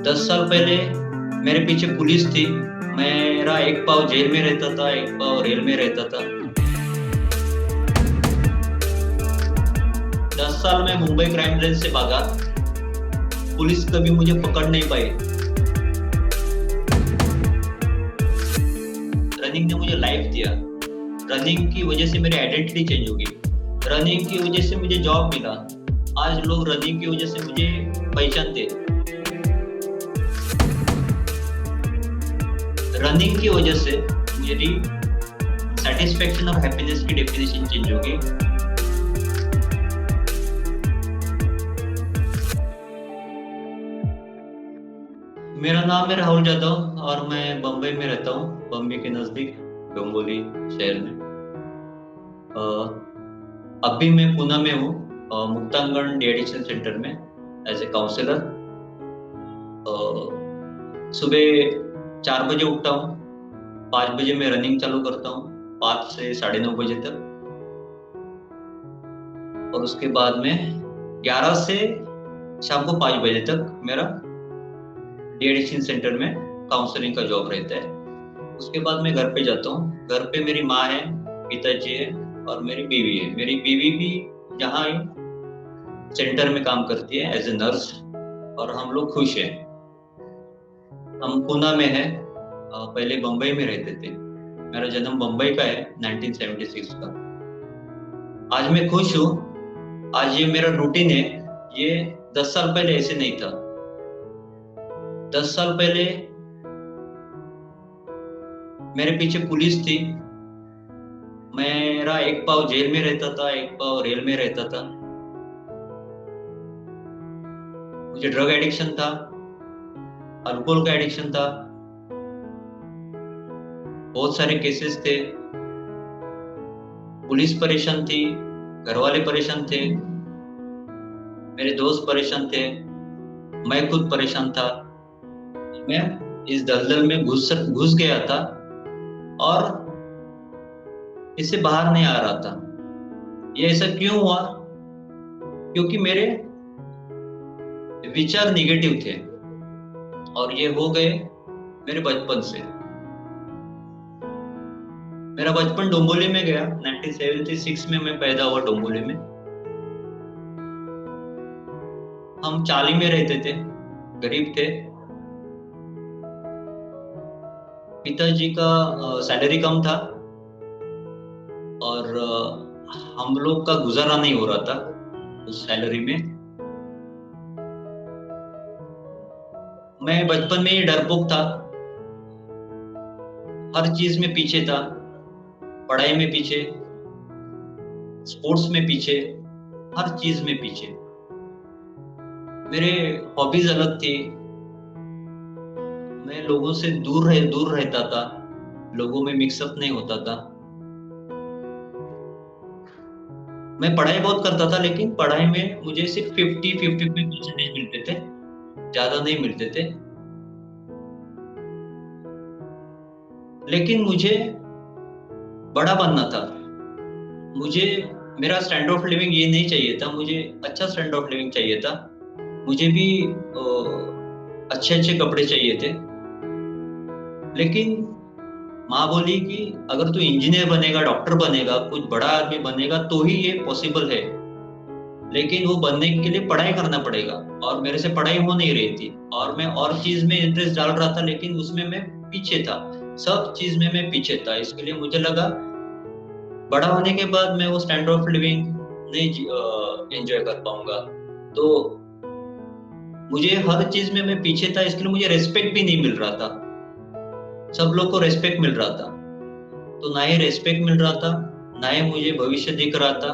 10 साल पहले मेरे पीछे पुलिस थी। मेरा एक पाँव जेल में रहता था, एक पाँव रेल में रहता था। 10 साल में मुंबई क्राइम ब्रांच से भागा। पुलिस कभी मुझे पकड़ नहीं पाई। रनिंग ने मुझे लाइफ दिया। रनिंग की वजह से मेरी आइडेंटिटी चेंज हो गई। रनिंग की वजह से मुझे जॉब मिला। आज लोग रनिंग की वजह से मुझे पहचानते। रनिंग की वजह से मेरी सेटिस्फेक्शन और हैप्पीनेस की डेफिनेशन चेंज हो गई। मेरा नाम है राहुल जादव और मैं बम्बई में रहता हूँ, बम्बई के नजदीक डोंबिवली शहर में। अभी मैं पुणे में हूँ, मुक्तांगण डी-एडिक्शन सेंटर में एज ए काउंसलर। सुबह 4 बजे उठता हूँ, 5 बजे मैं रनिंग चालू करता हूँ, 5 से 9:30 बजे तक। और उसके बाद में 11 से शाम को 5 बजे तक मेरा डी-एडिक्शन सेंटर में काउंसलिंग का जॉब रहता है। उसके बाद मैं घर पे जाता हूँ। घर पे मेरी माँ है, पिताजी है और मेरी बीवी है। मेरी बीवी भी यहाँ सेंटर में काम करती है एज ए नर्स और हम लोग खुश हैं। हम पुणे में है, पहले बम्बई में रहते थे। मेरा जन्म बम्बई का है 1976 का। आज मैं खुश हूँ। आज ये मेरा रूटीन है। ये 10 साल पहले ऐसे नहीं था। 10 साल पहले मेरे पीछे पुलिस थी। मेरा एक पाँव जेल में रहता था, एक पाँव रेल में रहता था। मुझे ड्रग एडिक्शन था, अल्कोहल का एडिक्शन था, बहुत सारे केसेस थे। पुलिस परेशान थी, घर वाले परेशान थे, मेरे दोस्त परेशान थे, मैं खुद परेशान था। मैं इस दलदल में घुस गया था और इससे बाहर नहीं आ रहा था। ये ऐसा क्यों हुआ? क्योंकि मेरे विचार निगेटिव थे और ये हो गए मेरे बचपन से। मेरा बचपन डोंबिवली में गया। 1976 में मैं पैदा हुआ डोंबिवली में। हम चाली में रहते थे, गरीब थे। पिताजी का सैलरी कम था और हम लोग का गुजारा नहीं हो रहा था उस सैलरी में। मैं बचपन में ही डरपोक था, हर चीज में पीछे था। पढ़ाई में पीछे, स्पोर्ट्स में पीछे, हर चीज में पीछे। मेरे हॉबीज अलग थी। मैं लोगों से दूर रहता था, लोगों में मिक्सअप नहीं होता था। मैं पढ़ाई बहुत करता था, लेकिन पढ़ाई में मुझे सिर्फ 50-55% मिलते थे, ज्यादा नहीं मिलते थे। लेकिन मुझे बड़ा बनना था। मुझे मेरा स्टैंडर्ड ऑफ लिविंग ये नहीं चाहिए था। मुझे अच्छा स्टैंडर्ड ऑफ लिविंग चाहिए था। मुझे भी अच्छे अच्छे कपड़े चाहिए थे। लेकिन माँ बोली कि अगर तू इंजीनियर बनेगा, डॉक्टर बनेगा, कुछ बड़ा आदमी बनेगा तो ही ये पॉसिबल है। लेकिन वो बनने के लिए पढ़ाई करना पड़ेगा। और मेरे से पढ़ाई हो नहीं रही थी और मैं और चीज में इंटरेस्ट डाल रहा था, लेकिन उसमें मैं पीछे था। सब चीज में मैं पीछे था। इसके लिए मुझे लगा बड़ा होने के बाद मैं वो स्टैंडर्ड ऑफ लिविंग नहीं एंजॉय कर पाऊंगा। तो मुझे हर चीज में मैं पीछे था। इसके लिए मुझे रेस्पेक्ट भी नहीं मिल रहा था। सब लोग को रेस्पेक्ट मिल रहा था, तो ना ही रेस्पेक्ट मिल रहा था, ना ही मुझे भविष्य दिख रहा था।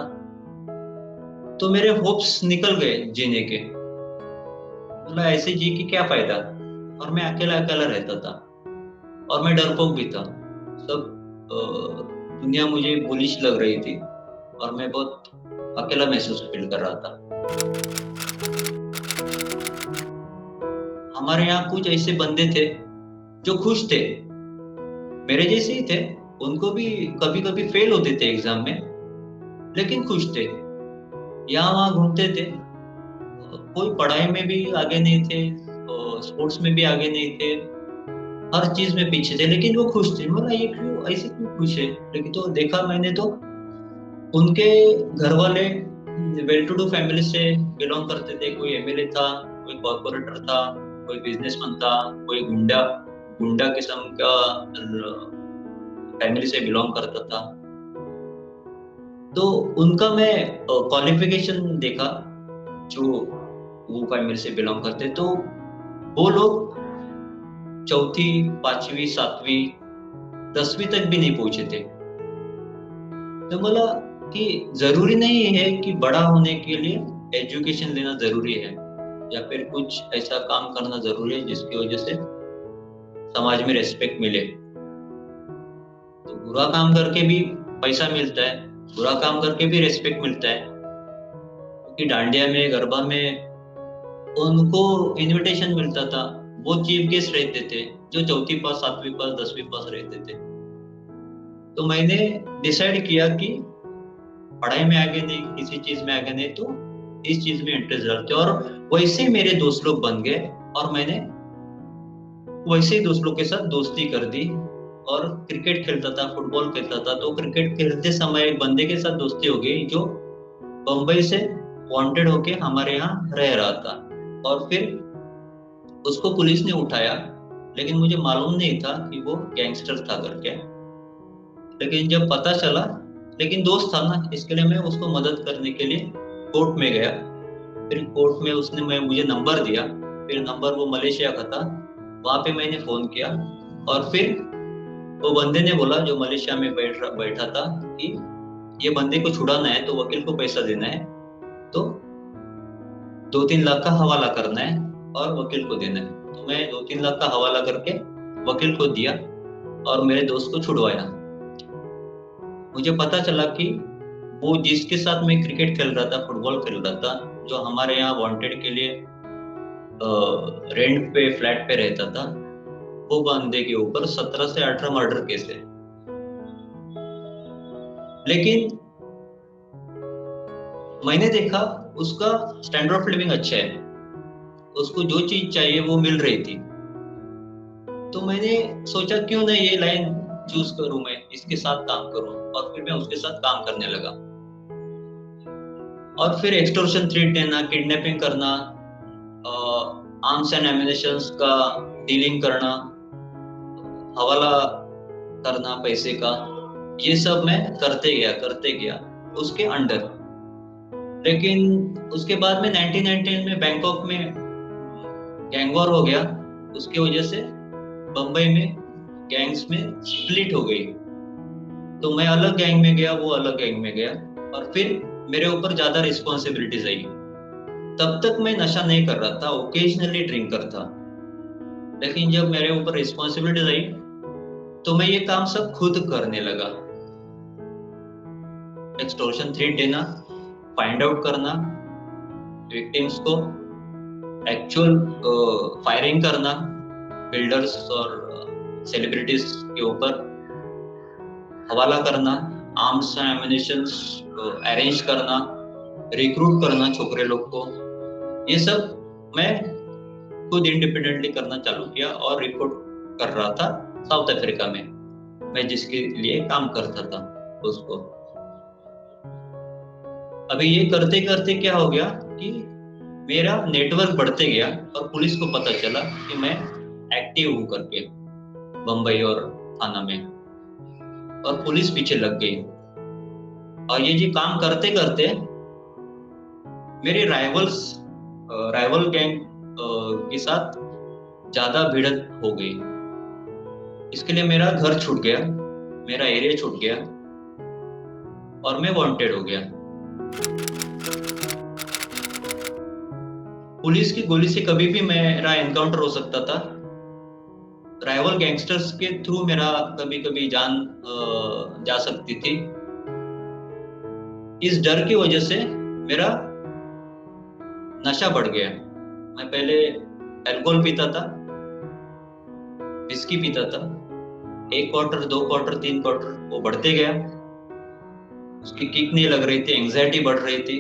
तो मेरे होप्स निकल गए जीने के। बोला ऐसे जी के क्या फायदा। और मैं अकेला अकेला रहता था और मैं डरपोक भी था। सब दुनिया मुझे बुलिश लग रही थी और मैं बहुत अकेला महसूस फील कर रहा था। हमारे यहाँ कुछ ऐसे बंदे थे जो खुश थे, मेरे जैसे ही थे। उनको भी कभी कभी फेल होते थे एग्जाम में, लेकिन खुश थे। यहाँ वहाँ घूमते थे, कोई पढ़ाई में भी आगे नहीं थे, स्पोर्ट्स में भी आगे नहीं थे, हर चीज में पीछे थे, लेकिन वो खुश थे। बोला ये क्यों, ऐसे क्यों खुश है? लेकिन तो देखा मैंने तो उनके घर वाले वेल टू डू फैमिली से बिलोंग करते थे। कोई एमएलए था, कोई कॉर्पोरेटर था, कोई बिजनेसमैन था, कोई गुंडा गुंडा किस्म का फैमिली से बिलोंग करता था। तो उनका मैं क्वालिफिकेशन देखा, जो वो फैमिली से बिलोंग करते, तो वो लोग चौथी, पांचवी, सातवीं, 10वीं तक भी नहीं पहुंचे थे। तो बोला कि जरूरी नहीं है कि बड़ा होने के लिए एजुकेशन लेना जरूरी है, या फिर कुछ ऐसा काम करना जरूरी है जिसकी वजह से समाज में रेस्पेक्ट मिले। तो बुरा काम करके भी पैसा मिलता है, बुरा काम करके भी रेस्पेक्ट मिलता है। क्योंकि डांडिया में, गरबा में उनको इनविटेशन मिलता था, वो चीफ गेस्ट रहते थे जो चौथी पास, सातवीं पास, 10वीं पास रहते थे। तो मैंने डिसाइड किया कि पढ़ाई में आगे नहीं, किसी चीज में आगे नहीं, तो इस चीज में इंटरेस्ट रखते, और वैसे मेरे दोस्त लोग बन गए, और मैंने वैसे ही दोस्त लोग के साथ दोस्ती कर दी। और क्रिकेट खेलता था, फुटबॉल खेलता था, तो क्रिकेट खेलते समय एक बंदे के साथ दोस्ती हो गई जो बम्बई से वांटेड होके हमारे यहाँ रह रहा था। और फिर उसको पुलिस ने उठाया, लेकिन मुझे मालूम नहीं था कि वो गैंगस्टर था करके। लेकिन जब पता चला, लेकिन दोस्त था ना, इसके लिए मैं उसको मदद करने के लिए कोर्ट में गया। फिर कोर्ट में उसने मुझे नंबर दिया, फिर नंबर वो मलेशिया का था, वहां पे मैंने फोन किया। और फिर वो बंदे ने बोला, जो मलेशिया में बैठा था, कि ये बंदे को छुड़ाना है तो वकील को पैसा देना है, तो 2-3 लाख का हवाला करना है और वकील को देना है। तो मैं 2-3 लाख का हवाला करके वकील को दिया और मेरे दोस्त को छुड़वाया। मुझे पता चला कि वो जिसके साथ मैं क्रिकेट खेल रहा था, फुटबॉल खेल रहा था, जो हमारे यहाँ वांटेड के लिए रेंट पे, फ्लैट पे रहता था, वो बंदे के ऊपर 17 से 18 मर्डर केस है। लेकिन मैंने देखा उसका स्टैंडर्ड ऑफ लिविंग अच्छा है, उसको जो चीज चाहिए वो मिल रही थी। तो मैंने सोचा क्यों ना ये लाइन चूज करूं, मैं इसके साथ काम करूं, और फिर मैं उसके साथ काम करने लगा। और फिर एक्सटॉर्शन थ्रेट देना, किडनैपिंग करना, आर्म्स एंड एम्युनिशंस का डीलिंग करना, हवाला करना पैसे का, ये सब मैं करते गया उसके अंडर। लेकिन उसके बाद में 1999 में बैंकॉक में गैंग वॉर हो गया, उसकी वजह से बम्बई में गैंग्स में स्प्लिट हो गई। तो मैं अलग गैंग में गया, वो अलग गैंग में गया, और फिर मेरे ऊपर ज्यादा रिस्पॉन्सिबिलिटीज आई। तब तक मैं नशा नहीं कर रहा था, ओकेजनली ड्रिंक करता। लेकिन जब मेरे ऊपर रिस्पॉन्सिबिलिटीज आई तो मैं ये काम सब खुद करने लगा। एक्सटॉर्शन थ्रेट देना, फाइंड आउट करना विक्टिम्स को, एक्चुअल फायरिंग करना बिल्डर्स और सेलिब्रिटीज के ऊपर, हवाला करना, आर्म्स एंड एम्युनिशंस अरेंज करना, रिक्रूट करना छोकरे लोग को, ये सब मैं खुद इंडिपेंडेंटली करना चालू किया और रिपोर्ट कर रहा था साउथ अफ्रीका में, मैं जिसके लिए काम करता था उसको। अभी ये करते करते क्या हो गया कि मेरा नेटवर्क बढ़ते गया, और पुलिस को पता चला कि मैं एक्टिव हूं करके बम्बई और थाना में, और पुलिस पीछे लग गई। और ये जी काम करते करते मेरे राइवल गैंग के साथ ज्यादा भिड़ंत हो गई। इसके लिए मेरा घर छूट गया, मेरा एरिया छूट गया, और मैं वांटेड हो गया। पुलिस की गोली से कभी भी मेरा एनकाउंटर हो सकता था, राइवल गैंगस्टर्स के थ्रू मेरा कभी कभी जान जा सकती थी। इस डर की वजह से मेरा नशा बढ़ गया। मैं पहले अल्कोहल पीता था, विस्की पीता था, 1 क्वार्टर, 2 क्वार्टर, 3 क्वार्टर, वो बढ़ते गया। उसकी किक नहीं लग रही थी, एंजाइटी बढ़ रही थी,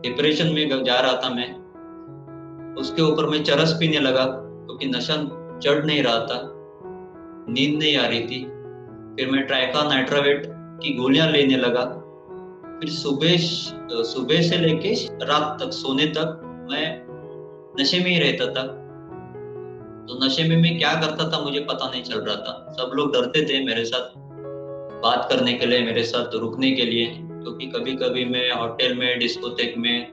डिप्रेशन में जा रहा था मैं। उसके ऊपर मैं चरस पीने लगा क्योंकि नशा चढ़ नहीं रहा था, नींद नहीं आ रही थी। फिर मैं ट्राइका नाइट्रावेट की गोलियां लेने लगा। फिर सुबह से लेके रात तक सोने तक मैं नशे में ही रहता था। तो नशे में मैं क्या करता था मुझे पता नहीं चल रहा था। सब लोग डरते थे मेरे साथ बात करने के लिए, मेरे साथ रुकने के लिए, क्योंकि कभी कभी मैं होटल में, डिस्कोथेक में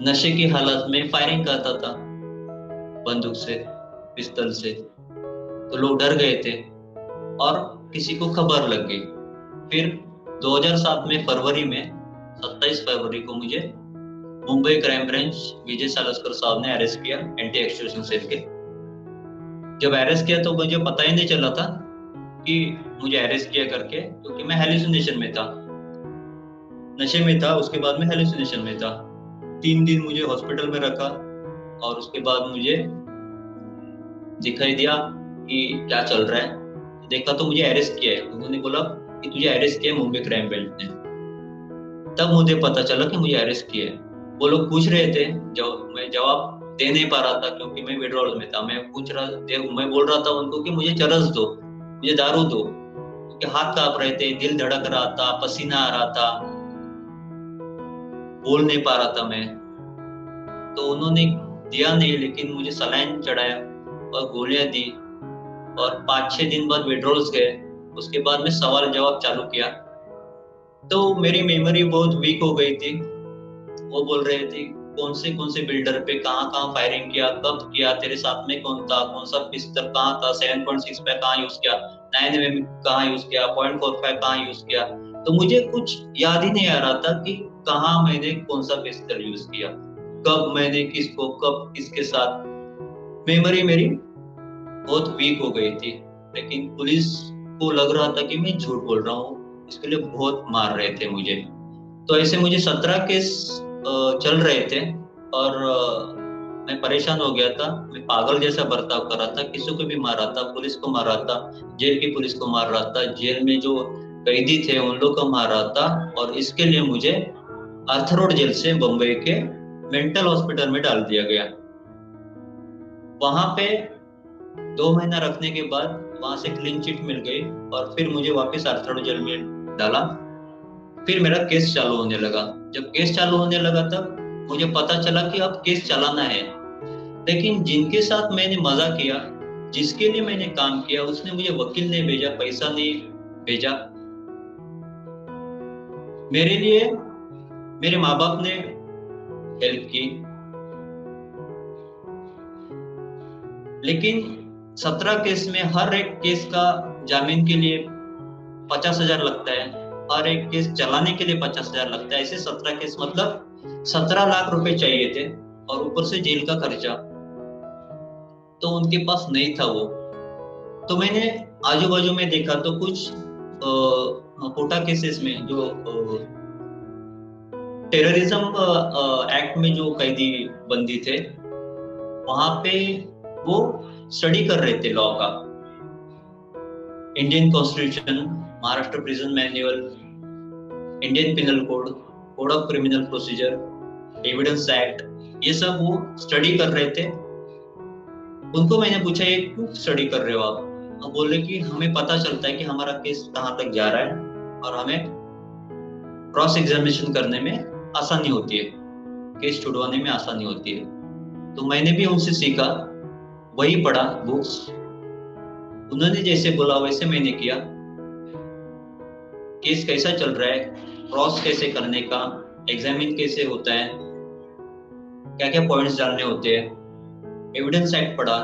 नशे की हालत में फायरिंग करता था बंदूक से, पिस्तल से। तो लोग डर गए थे और किसी को खबर लग गई। फिर 2007 में फरवरी में 27 फरवरी को मुझे मुंबई क्राइम ब्रांच विजय सालस्कर साहब ने अरेस्ट किया एंटी एक्सटॉर्शन सेल के। जब अरेस्ट किया तो मुझे पता ही नहीं चला था कि मुझे अरेस्ट किया करके, क्योंकि मैं हेलुसिनेशन में था, नशे में था। उसके बाद में हेलुसिनेशन में था। 3 दिन मुझे हॉस्पिटल में रखा और उसके बाद मुझे दिखाई दिया कि क्या चल रहा है। देखा तो मुझे अरेस्ट किया है। उन्होंने बोला कि तुझे अरेस्ट किया है मुंबई क्राइम ब्रांच ने। तब मुझे पता चला कि मुझे अरेस्ट किया है। वो लोग पूछ रहे थे, मैं जवाब दे नहीं पा रहा था क्योंकि मैं विड्रॉल में था। मैं बोल रहा था उनको कि मुझे चरस दो, मुझे दारू दो, क्योंकि हाथ कांप रहे थे, दिल धड़क रहा था, पसीना आ रहा था, बोल नहीं पा रहा था मैं। तो उन्होंने दिया नहीं, लेकिन मुझे सलाइन चढ़ाया और गोलियां दी और 5-6 दिन बाद विड्रॉल्स गए। उसके बाद में सवाल जवाब चालू किया। तो मेरी मेमोरी बहुत वीक हो गई थी। वो बोल रहे थे कौन से बिल्डर पे कहाँ कहाँ फायरिंग किया, कब किया, तेरे साथ में कौन था, कौन सा पिस्टल कहाँ था, 7.6 पे कहाँ यूज किया, 9mm कहाँ यूज किया, 0.45 कहाँ यूज किया। तो मुझे कुछ याद ही नहीं आ रहा था कि कहाँ मैंने कौन सा पिस्टल यूज किया, कब मैंने किसको, कब किसके साथ। मेमोरी मेरी बहुत वीक हो गई थी। लेकिन पुलिस को लग रहा था कि मैं झूठ बोल रहा हूँ, इसके लिए बहुत मार रहे थे मुझे। तो ऐसे मुझे 17 केस चल रहे थे और मैं परेशान हो गया था। मैं पागल जैसा बर्ताव कर रहा था, किसी को भी मार रहा था, पुलिस को मार रहा था, जेल की पुलिस को मार रहा था, जेल में जो कैदी थे उन लोग को मार रहा था। और इसके लिए मुझे आर्थर रोड जेल से बम्बई के मेंटल हॉस्पिटल में डाल दिया गया। वहां पे 2 महीना रखने के बाद वहां से क्लीन चिट मिल गई और फिर मुझे वापस आर्थर रोड जेल में डाला। फिर मेरा केस चालू होने लगा। जब केस चालू होने लगा तब मुझे पता चला कि अब केस चलाना है। लेकिन जिनके साथ मैंने मजा किया, जिसके लिए मैंने काम किया, उसने मुझे वकील नहीं भेजा, पैसा नहीं भेजा। मेरे लिए मेरे माँ बाप ने हेल्प की। लेकिन 17 केस में हर एक केस का जामीन के लिए 50,000 लगता है, हर एक केस चलाने के लिए 50,000 लगता है। ऐसे 17 केस मतलब 17 लाख रुपए चाहिए थे और ऊपर से जेल का खर्चा। तो उनके पास नहीं था वो। तो मैंने आजू बाजू में देखा तो कुछ कोटा केसेस में जो टेररिज्म एक्ट में जो कैदी बंदी थे, वहां पे वो स्टडी कर रहे थे लॉ का, Indian constitution, Maharashtra prison manual, Indian penal code, code of criminal procedure, evidence act, ये सब वो स्टडी कर रहे थे। उनको मैंने पूछा ये क्यों स्टडी कर रहे हो आप? वो बोले कि हमें पता चलता है कि हमारा केस कहाँ तक जा रहा है और हमें क्रॉस एग्जामिनेशन करने में आसानी होती है, केस छुड़वाने में आसानी होती है। तो मैंने भी उनसे सीखा, वही पढ़ा बुक्स, उन्होंने जैसे बोला वैसे मैंने किया। केस कैसा चल रहा है, क्रॉस कैसे करने का, एग्जामिन कैसे होता है, क्या क्या पॉइंट्स डालने होते हैं, एविडेंस एक्ट पढ़ा,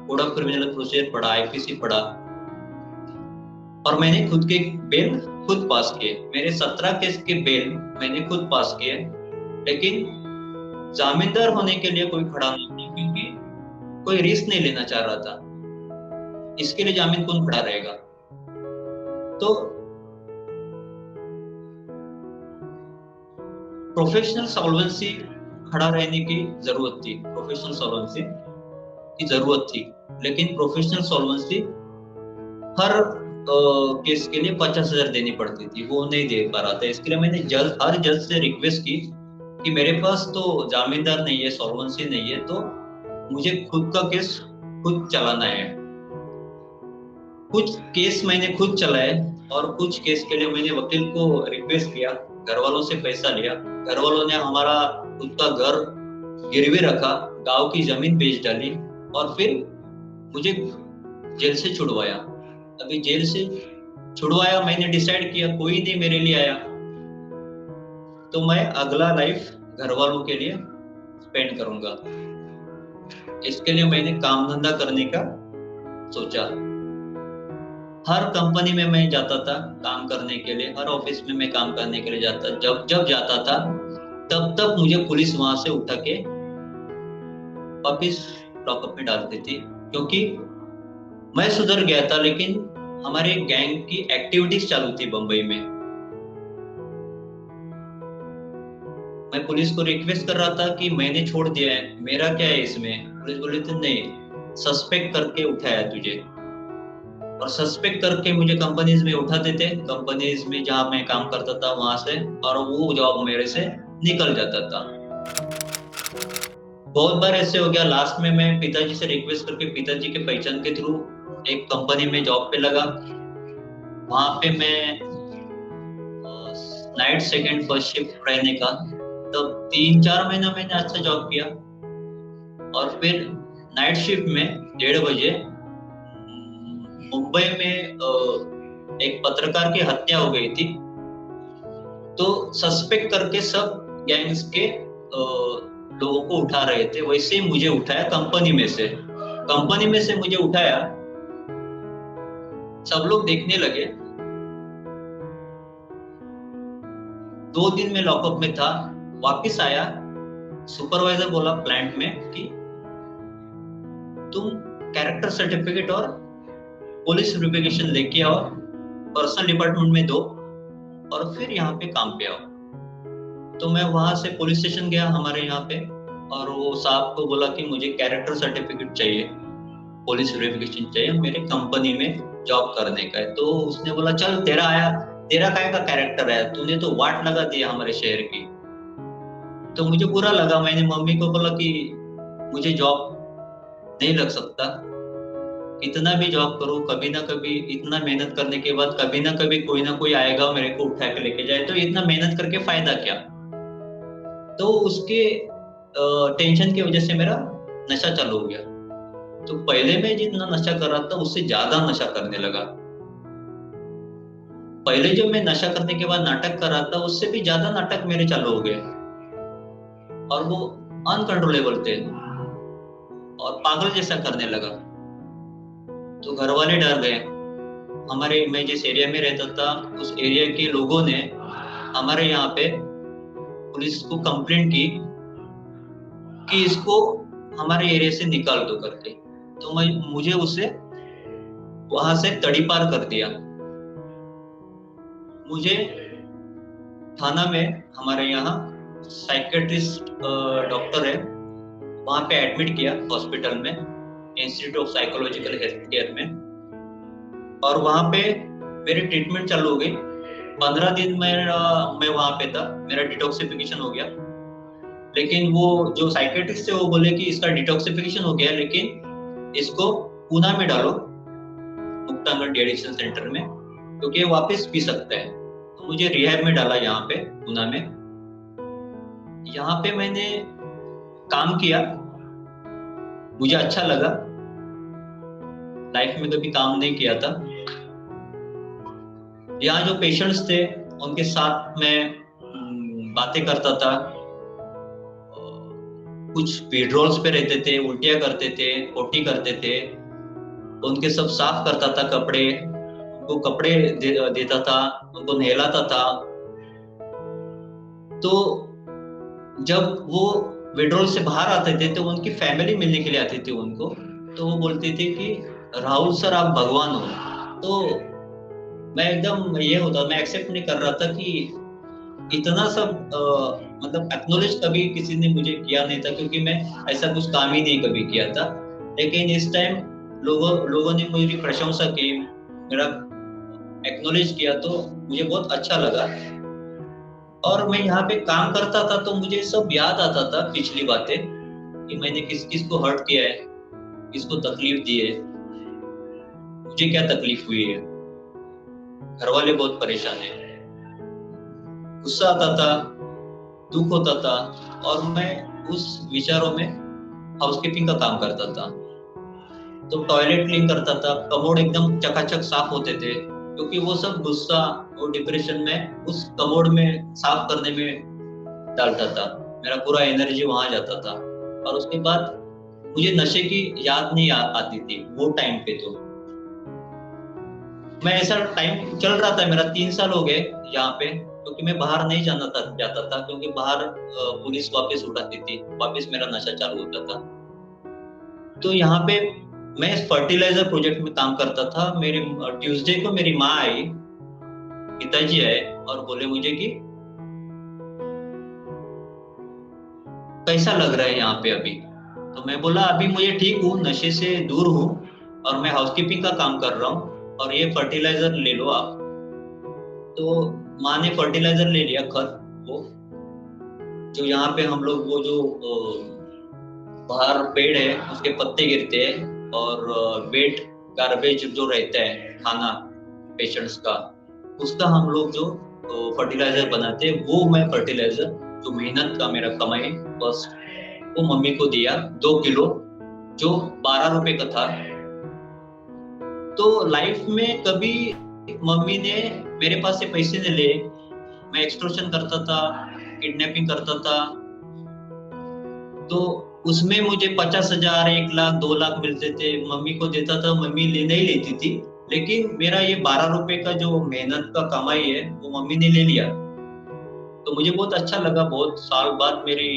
कोड ऑफ क्रिमिनल प्रोसीजर पढ़ा, आईपीसी पढ़ा। और मैंने खुद के बेल खुद पास किए। मेरे 17 केस के बेल मैंने खुद पास किए। लेकिन जामीनदार होने के लिए कोई खड़ा नहीं था, क्योंकि कोई रिस्क नहीं लेना चाह रहा था। इसके लिए जामीन कौन खड़ा रहेगा? तो प्रोफेशनल सॉल्वेंसी खड़ा रहने की जरूरत थी, प्रोफेशनल सॉल्वेंसी की जरूरत थी। लेकिन प्रोफेशनल सॉल्वेंसी हर केस के लिए 50,000 देनी पड़ती थी, वो नहीं दे पा रहा था। इसके लिए मैंने हर जज से रिक्वेस्ट की कि मेरे पास तो जामीनदार नहीं है, सॉल्वेंसी नहीं है, तो मुझे खुद का केस खुद चलाना है। कुछ केस मैंने खुद चलाए और कुछ केस के लिए मैंने वकील को रिक्वेस्ट किया, घर वालों से पैसा लिया। घर वालों ने हमारा खुद का घर गिरवी रखा, गांव की जमीन बेच डाली और फिर मुझे जेल से छुड़वाया। अभी जेल से छुड़वाया, मैंने डिसाइड किया कोई नहीं मेरे लिए आया, तो मैं अगला लाइफ घर वालों के लिए स्पेंड करूंगा। इसके लिए मैंने काम धंधा करने का सोचा। हर कंपनी में मैं जाता था काम करने के लिए, हर ऑफिस में मैं काम करने के लिए जाता। जब जब जाता था तब तब मुझे पुलिस वहां से उठा के वापिस लॉकअप में डाल देती, क्योंकि मैं सुधर गया था, लेकिन हमारे गैंग की एक्टिविटीज चालू थी बंबई में। मैं पुलिस को रिक्वेस्ट कर रहा था कि मैंने छोड़ दिया है, मेरा क्या है इसमें। पुलिस बोली थी नहीं, सस्पेक्ट करके उठाया तुझे, और सस्पेक्ट करके मुझे कंपनीज में उठा देते, कंपनीज में जहां मैं काम करता था वहां से, और वो जॉब मेरे से निकल जाता था। बहुत बार ऐसे हो गया, लास्ट में मैं पिताजी से रिक्वेस्ट करके पिताजी के पहचान के थ्रू एक कंपनी में जॉब पे लगा। वहां पे मैं नाइट सेकंड फर्स्ट शिफ्ट रहने का, तब 3-4 महीना मैंने अच्छा जॉब किया। और फिर नाइट शिफ्ट में 1:30 बजे मुंबई में एक पत्रकार की हत्या हो गई थी, तो सस्पेक्ट करके सब गैंग्स के लोगों को उठा रहे थे। वैसे ही मुझे उठाया कंपनी में से मुझे उठाया। सब लोग देखने लगे। 2 दिन में लॉकअप में था, वापिस आया। सुपरवाइजर बोला प्लांट में कि तुम कैरेक्टर सर्टिफिकेट और पुलिस वेरिफिकेशन लेके आओ, पर्सनल डिपार्टमेंट में दो, और फिर यहाँ पे काम पे आओ। तो मैं वहां से पुलिस स्टेशन गया हमारे यहाँ पे, और वो साहब को बोला कि मुझे कैरेक्टर सर्टिफिकेट चाहिए, पुलिस वेरिफिकेशन चाहिए, मेरे कंपनी में जॉब करने का है। तो उसने बोला चल तेरा आया, तेरा काय का कैरेक्टर है, तूने तो वाट लगा दिया हमारे शहर की। तो मुझे बुरा लगा। मैंने मम्मी को बोला कि मुझे जॉब नहीं लग सकता, कितना भी जॉब करूं, कभी ना कभी इतना मेहनत करने के बाद कभी ना कभी कोई ना कोई आएगा मेरे को उठा के लेके जाए, तो इतना मेहनत करके फायदा क्या। तो उसके टेंशन की वजह से मेरा नशा चालू हो गया। तो पहले मैं जितना नशा कर रहा था उससे ज्यादा नशा करने लगा। पहले जो मैं नशा करने के बाद नाटक कर रहा था उससे भी ज्यादा नाटक मेरे चालू हो गए, और वो अनकंट्रोलेबल थे और पागल जैसा करने लगा। तो घर वाले डर गए। मैं जिस एरिया में रहता था उस एरिया के लोगों ने हमारे यहाँ पे पुलिस को कंप्लेंट की कि इसको हमारे एरिया से निकाल दो करके। तो मुझे उसे वहां से तड़ीपार कर दिया। मुझे थाना में हमारे यहाँ साइकेट्रिस्ट डॉक्टर है, वहां पे एडमिट किया हॉस्पिटल में, institute of psychological health care में, और वहां पे मेरी ट्रीटमेंट चालू हो गई। 15 दिन मैं वहां पे था, मेरा डिटॉक्सिफिकेशन हो गया। लेकिन वो जो साइकेट्रिस्ट थे वो बोले कि इसका डिटॉक्सिफिकेशन हो गया, लेकिन इसको पूना में डालो, मुक्तांगन डिएडिक्शन सेंटर में, क्योंकि ये वापस पी सकता है। तो मुझे रिहैब में डाला यहाँ पे पूना में। यहाँ पे मैंने काम किया, मुझे अच्छा लगा, लाइफ में कभी काम नहीं किया था। यहाँ जो पेशेंट्स थे उनके साथ मैं बातें करता था, कुछ विड्रॉल्स पे रहते थे, उल्टियां करते थे, पोटी करते थे, उनके सब साफ करता था कपड़े, उनको कपड़े देता था, उनको नहलाता था। तो जब वो विड्रॉल से बाहर आते थे तो उनकी फैमिली मिलने के लिए आती थी उनको, तो वो बोलते थे कि राहुल सर आप भगवान हो। तो मैं एकदम ये होता, मैं एक्सेप्ट नहीं कर रहा था कि इतना सब मतलब एक्नॉलेज कभी किसी ने मुझे किया नहीं था, क्योंकि मैं ऐसा कुछ काम ही नहीं कभी किया था। लेकिन इस टाइम लोगों ने मेरी प्रशंसा की, मेरा एक्नॉलेज किया, तो मुझे बहुत अच्छा लगा। और मैं यहाँ पे काम करता था तो मुझे सब याद आता था पिछली बातें कि मैंने किस किस को हर्ट किया है, किसको तकलीफ दी है, मुझे क्या तकलीफ हुई है। घर वाले बहुत परेशान है, गुस्सा आता था, दुख होता था, और मैं उस विचारों में हाउसकीपिंग का काम करता था। तो टॉयलेट क्लीन करता था, कमोड एकदम चकाचक साफ होते थे, क्योंकि वो सब गुस्सा और डिप्रेशन में उस कमोड में साफ करने में डालता था। मेरा पूरा एनर्जी वहां जाता था। और उसके बाद मुझे नशे की याद नहीं आती थी वो टाइम पे। तो मैं ऐसा टाइम चल रहा था, मेरा 3 साल हो गए यहाँ पे, क्योंकि मैं बाहर नहीं जाता था, क्योंकि बाहर पुलिस वापस उठाती थी, वापस मेरा नशा चालू होता था। तो यहाँ पे मैं फर्टिलाइजर प्रोजेक्ट में काम करता था। मेरे ट्यूसडे को मेरी माँ आई, पिताजी आए और बोले मुझे कि कैसा लग रहा है यहाँ पे अभी। तो मैं बोला अभी मुझे ठीक हूँ, नशे से दूर हूँ, और मैं हाउसकीपिंग का काम कर रहा हूँ, और ये फर्टिलाइजर ले लो आप। तो माँ ने फर्टिलाइजर ले लिया, खत, वो जो यहाँ पे हम लोग वो जो बाहर पेड़ है उसके पत्ते गिरते हैं, और वेट गार्बेज जो रहता है खाना पेशेंट्स का, उसका हम लोग जो फर्टिलाइजर बनाते हैं, वो मैं फर्टिलाइजर जो मेहनत का मेरा कमाई बस वो मम्मी को दिया 2 किलो, जो 12 रुपए का था। तो लाइफ में कभी मम्मी ने मेरे पास से पैसे नहीं लिए। मैं एक्सटॉर्शन करता था, किडनैपिंग करता था, तो उसमें मुझे 50,000, 1 लाख, 2 लाख मिलते थे। मम्मी को देता था, मम्मी ले नहीं लेती थी, लेकिन मेरा ये 12 रुपए का जो मेहनत का कमाई है वो मम्मी ने ले लिया। तो मुझे बहुत अच्छा लगा, बहुत साल बाद मेरी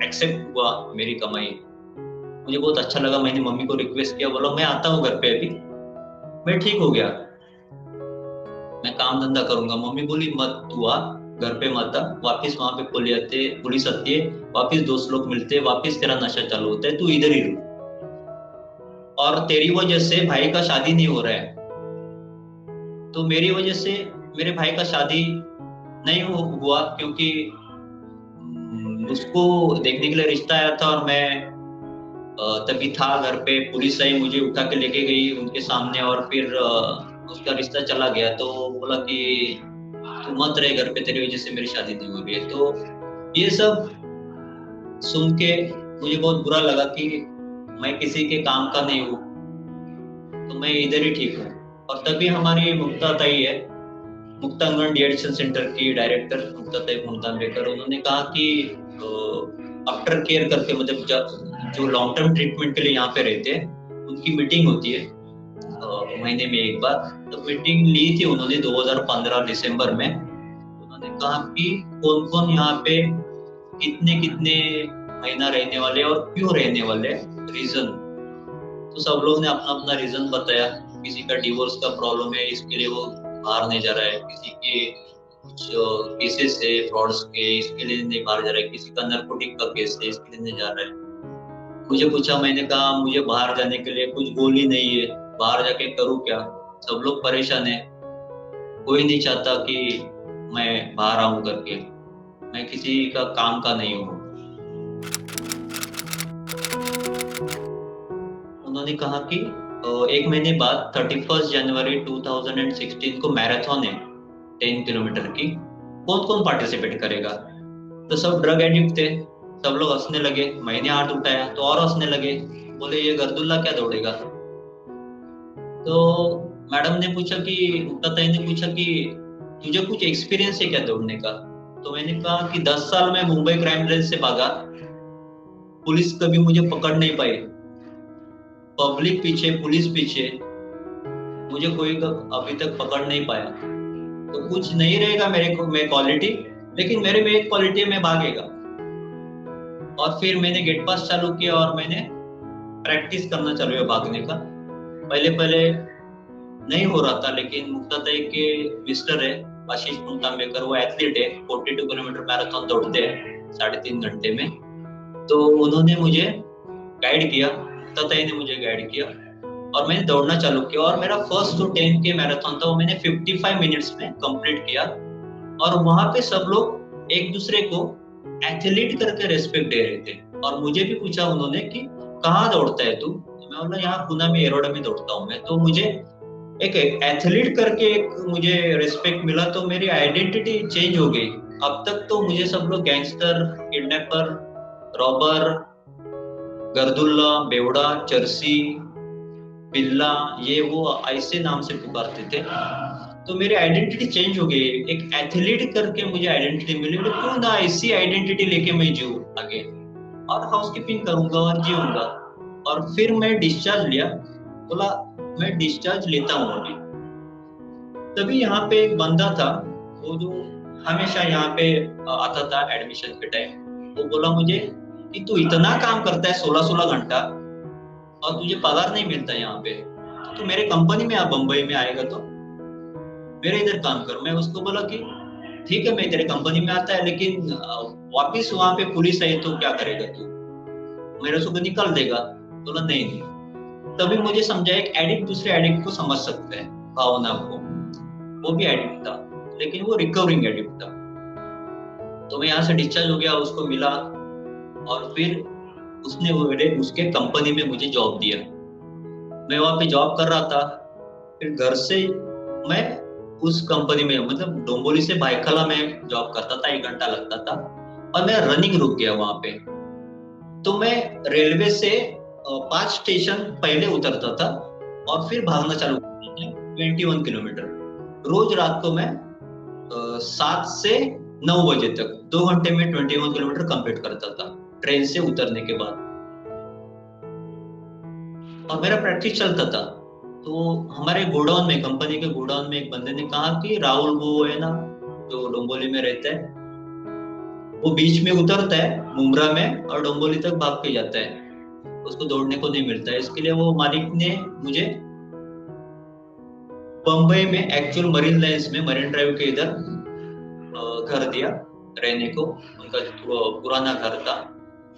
एक्सेप्ट हुआ मेरी कमाई। मुझे बहुत अच्छा लगा, मैंने मम्मी को रिक्वेस्ट किया, बोला मैं आता हूँ घर पे, अभी मैं ठीक हो गया, मैं काम धंधा करूंगा। मम्मी बोली मत, तू आ, घर पे मत आ, वापिस वहां पे पुलिस आती है, वापिस दोस्त लोग मिलते हैं, वापिस तेरा नशा चालू होता है, तू इधर ही रुक, और तेरी वजह से भाई का शादी नहीं हो रहा है। तो मेरी वजह से मेरे भाई का शादी नहीं हुआ, क्योंकि उसको देखने के लिए रिश्ता आया था, और मैं तभी था घर पे, पुलिस आई, मुझे उठा के लेके गई उनके सामने, और फिर उसका रिश्ता चला गया। तो बोला कि तू मत रहे घर पे, तेरी वजह से मेरी शादी नहीं हो रही है। तो ये सब सुन के मुझे बहुत बुरा लगा कि मैं किसी के काम का नहीं हूँ, तो मैं इधर ही ठीक हूँ। और तभी हमारी मुक्ता ताई है, मुक्ता अंगन डी एडिक्शन सेंटर की डायरेक्टर मुक्ता ताई मुंतांबेकर, उन्होंने कहा कि आफ्टर केयर करके, मतलब जो लॉन्ग टर्म ट्रीटमेंट के लिए यहाँ पे रहते हैं, उनकी मीटिंग होती है महीने में एक बार। तो मीटिंग ली थी उन्होंने 2015 दिसंबर में। उन्होंने कहा कि कौन कौन यहाँ पे कितने कितने महीना रहने वाले और क्यों रहने वाले, रीजन। तो सब लोग ने अपना अपना रीजन बताया। किसी का डिवोर्स का प्रॉब्लम है, इसके लिए वो बाहर नहीं जा रहा है, किसी के कुछ केसेस है फ्रॉड्स के, इसके लिए नहीं बाहर जा रहा है, किसी का नारकोटिक का केस है, इसके लिए नहीं जा रहा है। मुझे पूछा, मैंने कहा मुझे बाहर जाने के लिए कुछ गोल ही नहीं है, बाहर जाके करूँ क्या। सब लोग परेशान है, कोई नहीं चाहता कि मैं बाहर आऊं करके, मैं किसी का काम का नहीं हूँ। उन्होंने कहा कि 1 महीने बाद 31 जनवरी 2016 को मैराथन है 10 किलोमीटर की, कौन कौन पार्टिसिपेट करेगा। तो सब ड्रग एडिक्ट थे, सब लोग हंसने लगे। मैंने हाथ उठाया तो और हंसने लगे, बोले ये गर्दुल्ला क्या दौड़ेगा। तो मैडम ने पूछा कि मुक्ता ताई ने पूछा कि तुझे कुछ एक्सपीरियंस है क्या दौड़ने का। तो मैंने कहा कि 10 साल में मुंबई क्राइम ब्रांच से भागा, पुलिस कभी मुझे पकड़ नहीं पाई, पब्लिक पीछे, पुलिस पीछे, मुझे कोई अभी तक पकड़ नहीं पाया। तो कुछ नहीं रहेगा मेरे को में क्वालिटी, लेकिन मेरे में एक क्वालिटी है, मैं भागेगा। और फिर मैंने गेट पास चालू किया और मैंने प्रैक्टिस करना चालू किया भागने का। पहले पहले नहीं हो रहा था, लेकिन मुक्ता ताई के मिस्टर है आशीष मुंतांबेकर, वो एथलीट है, 42 किलोमीटर मैराथन दौड़ते हैं 3.5 घंटे में। तो उन्होंने मुझे गाइड किया, मुक्ता ताई ने मुझे गाइड किया, और मैंने दौड़ना चालू किया। और मेरा फर्स्ट जो 10 के मैराथन था वो मैंने 55 मिनट्स में कंप्लीट किया। और वहां पे सब लोग एक दूसरे को एथलीट करके रेस्पेक्ट दे रहे थे। और मुझे भी पूछा उन्होंने कि कहाँ दौड़ता है तू, तो मैं बोला यहाँ पूना में एरोडा में दौड़ता हूँ मैं। तो मुझे एक एथलीट करके एक मुझे रिस्पेक्ट मिला, तो मेरी आइडेंटिटी चेंज हो गई। अब तक तो मुझे सब लोग गैंगस्टर, किडनैपर, रॉबर, गर्दुल्ला, बेवड़ा, चरसी, बिल्ला, ये वो ऐसे नाम से पुकारते थे। तो मेरी आइडेंटिटी चेंज हो गई, एक एथलीट करके मुझे आइडेंटिटी मिली। मैं क्यों ना ऐसी आइडेंटिटी लेके मैं जीऊं आगे, और हाउसकीपिंग करूंगा और जीऊंगा। और फिर मैं डिस्चार्ज लिया, बोला मैं डिस्चार्ज लेता हूँ अभी। तभी यहाँ पे एक बंदा था, वो जो हमेशा यहाँ पे आता था एडमिशन के टाइम, वो बोला मुझे कि तू इतना काम करता है 16-16 घंटा और तुझे पगार नहीं मिलता यहाँ पे, तो तू मेरे कंपनी में आ, बंबई में आएगा तो मेरे इधर काम कर। मैं उसको बोला कि ठीक है मैं तेरे कंपनी में आता है, लेकिन वापिस वहां पे पुलिस आई तो क्या करेगा तू, मेरे से तो निकाल देगा। बोला नहीं नहीं। तभी मुझे समझा एक एडिक्ट दूसरे एडिक्ट को समझ सकता है, भावना को। वो भी एडिक्ट था, लेकिन वो रिकवरिंग एडिक्ट था। तो मैं यहाँ से डिस्चार्ज हो गया, उसको मिला, और फिर उसने उसके कंपनी में मुझे जॉब दिया। मैं वहां पे जॉब कर रहा था। फिर घर से मैं उस कंपनी में, मतलब डोंबोली से भाईखला में जॉब करता था, 1 घंटा लगता था, और मैं रनिंग रुक गया वहां पे। तो मैं रेलवे से 5 स्टेशन पहले उतरता था और फिर भागना चालू करता था, 21 किलोमीटर। रोज रात को मैं 7 से 9 बजे तक 2 घंटे में 21 किलोमीटर कंप्लीट करता था ट्रेन से उतरने के बाद। और मेरा प्रैक्टिस चलता था। तो हमारे गोडाउन में, कंपनी के गोडाउन में एक बंदे ने कहा कि राहुल वो है ना जो डोंबोली में रहता है, वो बीच में उतरता है मुमरा में और डोंबोली तक भाग के जाता है, उसको दौड़ने को नहीं मिलता है। इसके लिए वो मालिक ने मुझे बम्बई में एक्चुअल मरीन लाइन्स में, मरीन ड्राइव के इधर घर दिया रहने को। उनका पुराना घर था।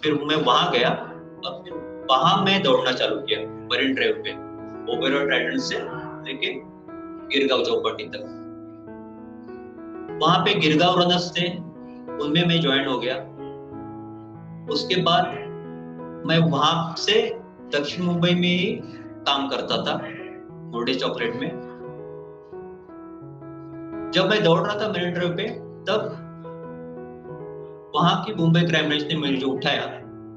फिर मैं वहां गया और फिर वहां मैं दौड़ना चालू किया मरीन ड्राइव पे, ओबेरो ट्राइडेंट से लेके गिरगांव चौपाटी तक। वहां पे गिरगांव रनर्स थे, उनमें मैं ज्वाइन हो गया। उसके बाद मैं वहां से दक्षिण मुंबई में ही काम करता था, मोडे चॉकलेट में। जब मैं दौड़ रहा था मरीन ड्राइव पे, तब वहां की मुंबई क्राइम ब्रांच ने मुझे उठाया।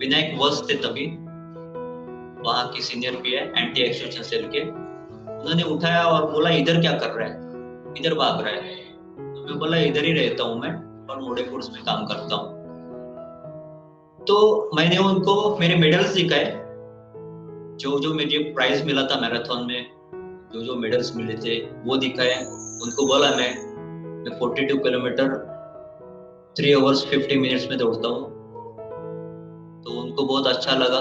विनायक वस्त थे तभी वहां की सीनियर पी है एंटी एक्सट्रैक्शन सेल के। उन्होंने उठाया और बोला इधर क्या कर रहा है, इधर भाग रहा है। तो मैं बोला इधर ही रहता हूँ मैं, और मोडे फूड्स में काम करता हूँ। तो मैंने उनको मेरे मेडल्स दिखाए, जो जो मुझे प्राइज मिला था मैराथन में, जो जो मेडल्स मिले थे वो दिखाए। उनको बोला मैं 42 किलोमीटर 3 hours 50 minutes में दौड़ता हूँ। तो उनको बहुत अच्छा लगा।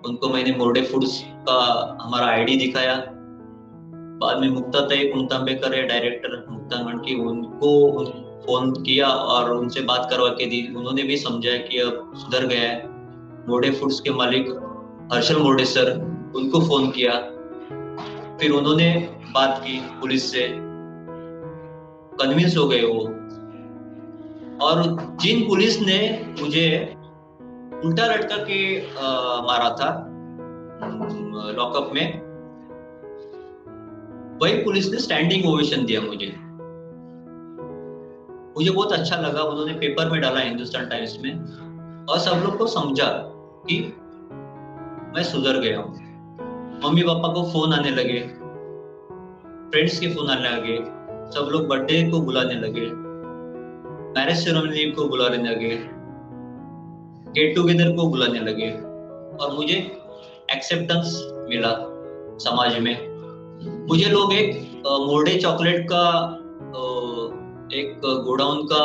उनको मैंने मोडे फूड्स का हमारा आईडी दिखाया। बाद में मुक्ताताई कुंतांबेकर है डायरेक्टर मुक्तांगण की, उनको फोन किया और उनसे बात करवा के दी। उन्होंने भी समझा कि अब सुधर गया है। मोडे फूड्स के मालिक हर्षल मोडे सर, उनको फोन किया। फिर उन्होंने बात की पुलिस से, कन्विंस हो गए वो। और जिन पुलिस ने मुझे उल्टा लटका के मारा था लॉकअप में, वही पुलिस ने स्टैंडिंग ओवेशन दिया मुझे। मुझे बहुत अच्छा लगा। उन्होंने पेपर में डाला हिंदुस्तान टाइम्स में, और सब लोग को समझा कि मैं सुधर गया हूँ। मम्मी पापा को फोन आने लगे, फ्रेंड्स के फोन आने लगे, सब लोग बर्थडे को बुलाने लगे, मैरिज सेरेमनी को बुलाने लगे, गेट टुगेदर को बुलाने लगे, और मुझे एक्सेप्टेंस मिला समाज में। मुझे लोग एक मोडे चॉकलेट का एक गोडाउन का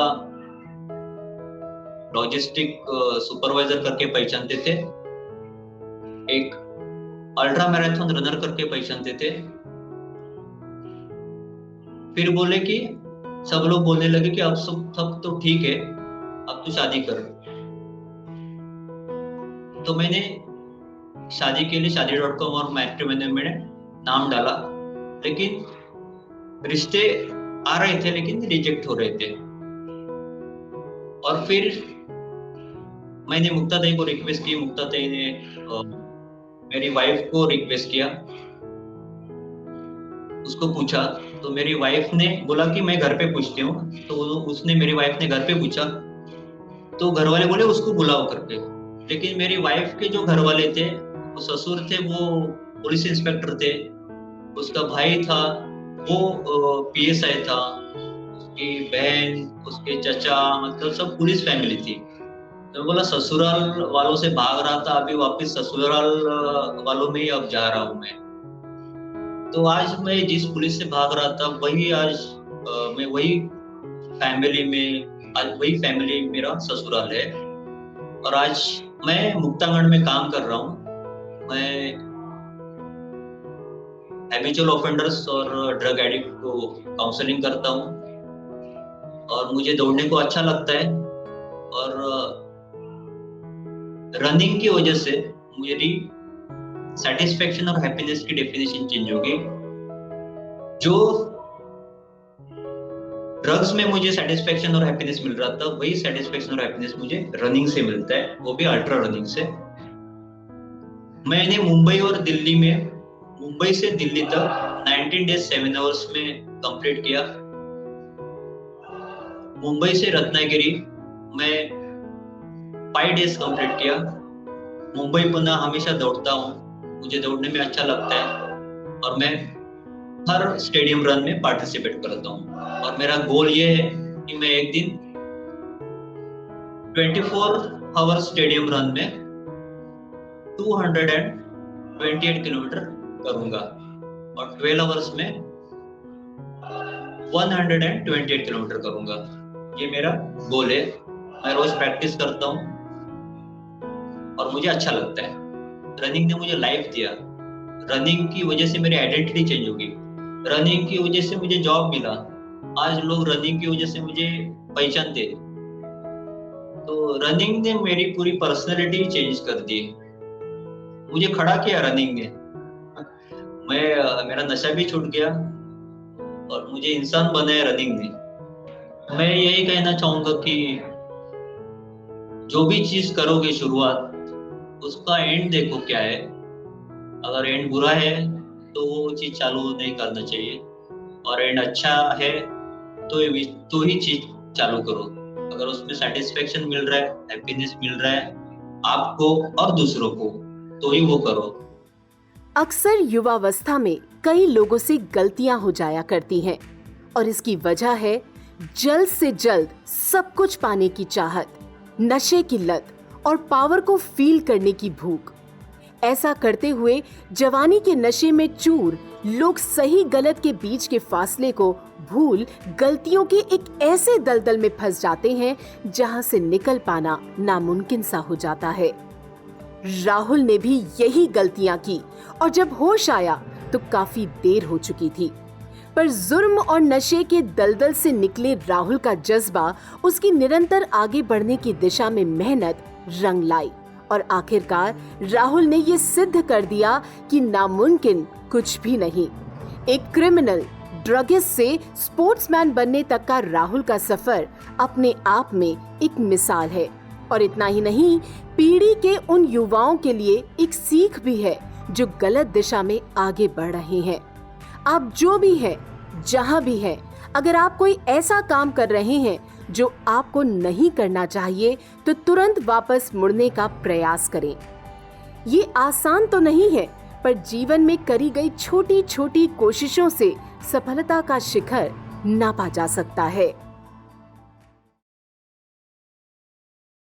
लॉजिस्टिक सुपरवाइजर करके पहचानते थे, एक अल्ट्रा मैराथन रनर करके पहचानते थे। फिर बोले कि सब लोग बोलने लगे कि अब सब तो ठीक है, अब तू शादी कर। तो मैंने शादी के लिए शादी.com और मैट्रिमोनी में नाम डाला, लेकिन रिश्ते आ रहे थे लेकिन रिजेक्ट हो रहे थे। और फिर मैंने मुक्ता दाई को रिक्वेस्ट की, मुक्ता दाई ने मेरी वाइफ को रिक्वेस्ट किया, उसको पूछा, तो मेरी वाइफ ने बोला कि मैं घर पे पूछती हूँ। तो उसने, मेरी वाइफ ने घर पे पूछा, तो घर वाले बोले उसको बुलाओ करके। लेकिन मेरी वाइफ के जो घर वाले थे, वो ससुर थे, वो पुलिस इंस्पेक्टर थे, उसका भाई था वो पीएसआई था, उसकी बहन, उसके चचा, मतलब सब पुलिस फैमिली थी। तो बोला ससुराल वालों से भाग रहा था, अभी वापस ससुराल वालों में ही अब जा रहा हूँ मैं। तो आज मैं जिस पुलिस से भाग रहा था वही आज मैं वही फैमिली में, आज वही फैमिली मेरा ससुराल है। और आज मैं मुक्तागढ़ में काम कर रहा हूँ। मैं हैबिचुअल ऑफेंडर्स और ड्रग एडिक्ट को काउंसलिंग करता हूँ और मुझे दौड़ने को अच्छा लगता है। और रनिंग की वजह से मेरी सेटिस्फेक्शन और हैप्पीनेस की डेफिनेशन चेंज होगी। जो ड्रग्स में मुझे सेटिस्फेक्शन और हैप्पीनेस मिल रहा था, वही सेटिस्फेक्शन और हैप्पीनेस मुझे रनिंग से मिलता है, वो भी अल्ट्रा रनिंग से। मैंने मुंबई और दिल्ली में, मुंबई से दिल्ली तक 19 डेज 7 आवर्स में कंप्लीट किया। मुंबई से रत्नागिरी मैं 5 डेज कंप्लीट किया। मुंबई पुणे हमेशा दौड़ता हूँ, मुझे दौड़ने में अच्छा लगता है और मैं हर स्टेडियम रन में पार्टिसिपेट करता हूँ। और मेरा गोल ये है कि मैं एक दिन 24 आवर स्टेडियम रन में 228 किलोमीटर करूंगा और 12 आवर्स में 128 किलोमीटर करूंगा। ये मेरा गोल है। मैं रोज प्रैक्टिस करता हूँ और मुझे अच्छा लगता है। रनिंग ने मुझे लाइफ दिया। रनिंग की वजह से मेरी आइडेंटिटी चेंज होगी। रनिंग की वजह से मुझे जॉब मिला। आज लोग रनिंग की वजह से मुझे पहचानते। तो रनिंग ने मेरी पूरी पर्सनैलिटी चेंज कर दी। मुझे खड़ा किया रनिंग ने। मेरा नशा भी छूट गया और मुझे इंसान बनाया रनिंग ने। मैं यही कहना चाहूंगा कि जो भी चीज करोगे शुरुआत, उसका एंड देखो क्या है। अगर एंड बुरा है तो वो चीज चालू नहीं करना चाहिए, और एंड अच्छा है तो ही चीज चालू करो। अगर उसमें सेटिस्फेक्शन मिल रहा है, हैप्पीनेस मिल रहा है आपको और दूसरों को, तो ही वो करो। अक्सर युवावस्था में कई लोगों से गलतियां हो जाया करती हैं और इसकी वजह है जल्द से जल्द सब कुछ पाने की चाहत, नशे की लत और पावर को फील करने की भूख। ऐसा करते हुए जवानी के नशे में चूर लोग सही गलत के बीच के फासले को भूल गलतियों के एक ऐसे दलदल में फंस जाते हैं जहां से निकल पाना नामुमकिन सा हो जाता है। राहुल ने भी यही गलतियां की और जब होश आया तो काफी देर हो चुकी थी। पर जुर्म और नशे के दलदल से निकले राहुल का जज्बा उसकी निरंतर आगे बढ़ने की दिशा में मेहनत रंग लाई और आखिरकार राहुल ने ये सिद्ध कर दिया कि नामुमकिन कुछ भी नहीं। एक क्रिमिनल, ड्रगिस्ट से स्पोर्ट्समैन बनने तक का राहुल का सफर अपने आप में एक मिसाल है। और इतना ही नहीं, पीढ़ी के उन युवाओं के लिए एक सीख भी है जो गलत दिशा में आगे बढ़ रहे हैं। आप जो भी हैं, जहां भी हैं, अगर आप कोई ऐसा काम कर रहे हैं जो आपको नहीं करना चाहिए तो तुरंत वापस मुड़ने का प्रयास करें। ये आसान तो नहीं है, पर जीवन में करी गई छोटी छोटी कोशिशों से सफलता का शिखर नापा जा सकता है।